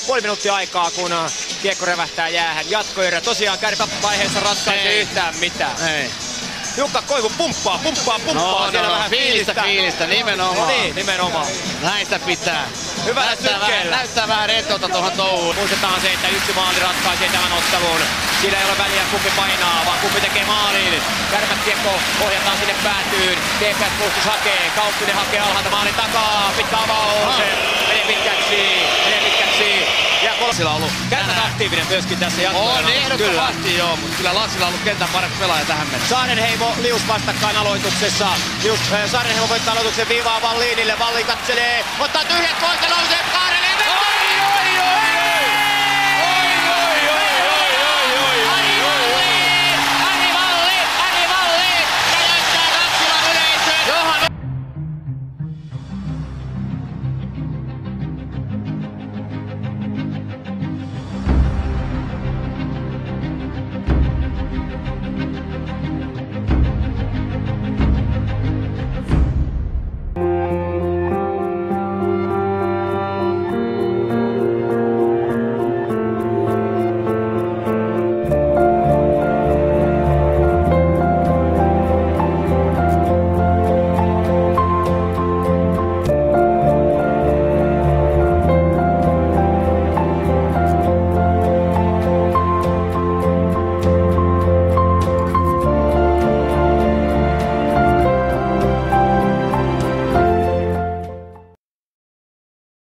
puoli minuuttia aikaa, kun kiekko revähtää jäähän. Jatkoerä tosiaan kärkivaiheessa ratkaisee yhtään mitään. Ei. Jukka Koivu pumppaa. Siellä vähän fiilistä, nimenomaan. No niin, nimenomaan. Näistä pitää. Hyvällä sykkeellä. Näyttää vähän rentouta tuohon touhuun. Muistetaan se, että yksi maali ratkaisee tämän ottelun. Sillä ei ole väliä kumpi painaa, vaan kumpi tekee maalin. Kärpät kiekko ohjataan sinne päätyyn. TPS-puolustus hakee. Kauppinen hakee alhaalta maalin takaa. Pitkä avaus. Menee pitkäksi. Ja Kolsilla on ollut Kärpät aktiivinen myöskin tässä jatkoajalla. On ehdottomasti joo, mutta kyllä Lassilla on ollut kentän parempi pelaaja tähän mennessä. Saarenheimo Lius vastakkain aloituksessa. Saarenheimo voittaa aloituksen viivaa Wallinille. Wallin katselee. Ottaa tyhjät pois ja nousee 2